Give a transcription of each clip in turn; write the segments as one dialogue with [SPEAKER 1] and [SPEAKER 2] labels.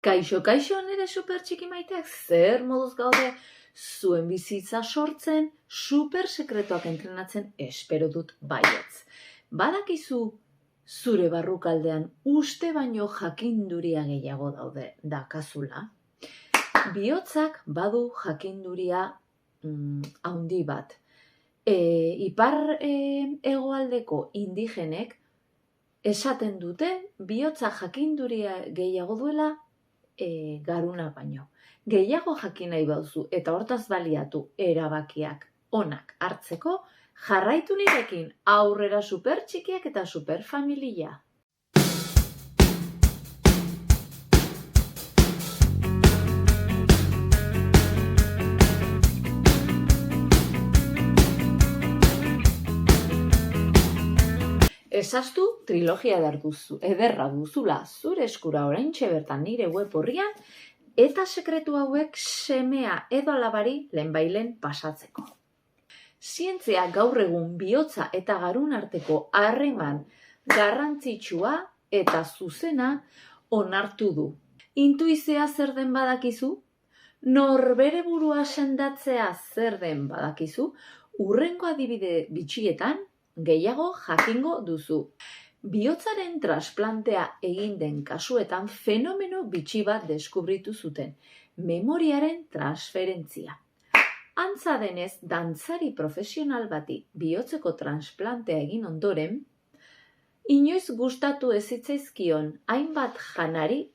[SPEAKER 1] Kaixo, nire super txiki maiteak, zer moduz gaude zuen bizitza sortzen, super sekretuak entrenatzen espero dut baietz. Badakizu zure barrukaldean uste baino jakinduria gehiago daude dakazula. Bihotzak badu jakinduria handi bat. Ipar hegoaldeko indigenek esaten dute bihotza jakinduria gehiago duela garuna baino. Gehiago jakin nahi bauzu eta hortaz baliatu erabakiak onak hartzeko, jarraitu nirekin aurrera super txikiak eta super familia. Ezaztu trilogia ederra duzula zure eskura oraintxe bertan nire web orrian eta sekretu hauek semea edo alabari lehenbailen pasatzeko. Zientzia gaur egun bihotza eta garun arteko harreman garrantzitsua eta zuzena onartu du. Intuizioa zer den badakizu? Norbere burua sendatzea zer den badakizu? Hurrengo adibide bitxietan gehiago jakingo duzu. Bihotzaren trasplantea egin den kasuetan fenomeno bitxi bat deskubritu zuten, memoriaren transferentzia. Antza denez, dantzari profesional bati bihotzeko transplantea egin ondoren, inoiz gustatu ez zitzaizkion hainbat janari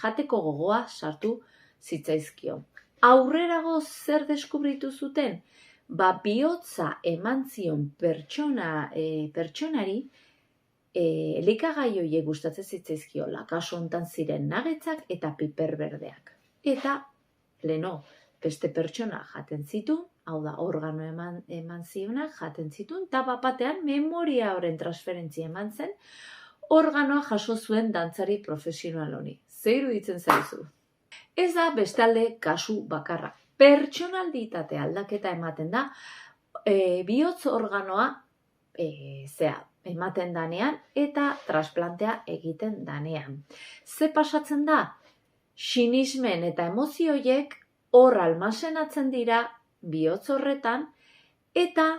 [SPEAKER 1] jateko gogoa sartu zitzaizkion. Aurrerago zer deskubritu zuten? Bihotza eman zion pertsonari elikagai horiek gustatzen zitzaizkiola, kasu hontan ziren nuggetsak eta piper berdeak. Eta beste pertsona jaten zituen, hau da, organo eman zionak jaten zituen, eta bapatean memoria horren transferentzia eman zen, organoa jaso zuen dantzari profesional honi. Zer iruditzen zaizu? Ez da bestalde kasu bakarra. Pertsonalitate aldaketa ematen da, bihotz organoa ematen danean eta transplantea egiten danean. Ze pasatzen da? Sinismen eta emozioiek hor almazenatzen dira bihotz horretan eta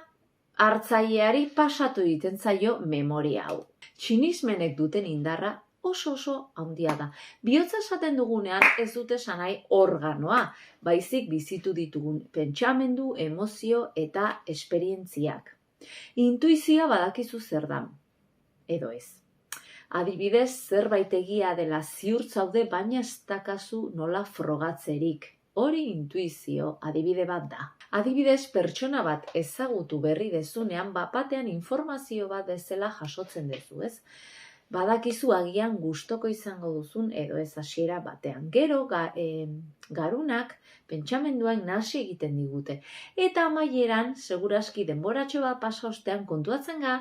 [SPEAKER 1] hartzaileari pasatu egiten zaio memoria hau. Sinismenek duten indarra oso handia da. Bihotza esaten dugunean ez dute esan nahi organoa, baizik bizitu ditugun pentsamendu, emozio eta esperientziak. Intuizioa badakizu zer da, edo ez. Adibidez, zerbait egia dela ziur zaude, baina ez dakazu nola frogatzerik. Hori intuizio adibide bat da. Adibidez, pertsona bat ezagutu berri dezunean, bapatean informazio bat bezala jasotzen dezu, ez? Badakizu agian gustoko izango duzun edo ez hasiera batean. Gero garunak pentsamenduak nahasi egiten digute. Eta amaieran, seguraski denboratxo bat pasa ostean kontuatzen ga,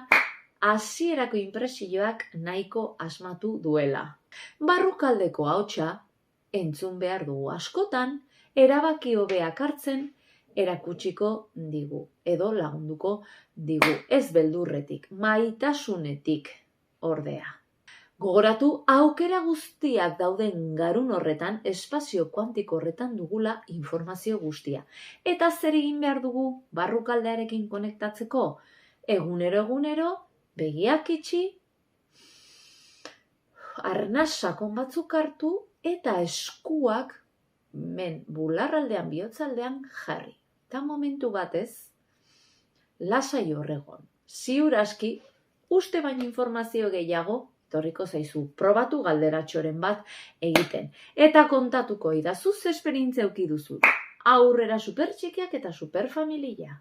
[SPEAKER 1] hasierako inpresioak nahiko asmatu duela. Barrukaldeko ahotsa entzun behar dugu askotan, erabaki hobeak hartzen erakutsiko digu edo lagunduko digu. Ez beldurretik, maitasunetik. Ordea. Gogoratu, aukera guztiak dauden garun horretan, espazio kuantiko horretan dugula informazio guztia. Eta zer egin behar dugu barrukaldearekin konektatzeko? Egunero, begiak itxi, arnas sakon batzuk hartu eta eskuak bularraldean, bihotzaldean jarri. Eta momentu batez, lasai horregon. Ziur aski, uste baino informazio gehiago, etorriko zaizu, probatu galderatxoren bat egiten. Eta kontatuko idazu ze esperientzia eduki duzu. Aurrera super txikiak eta super familia.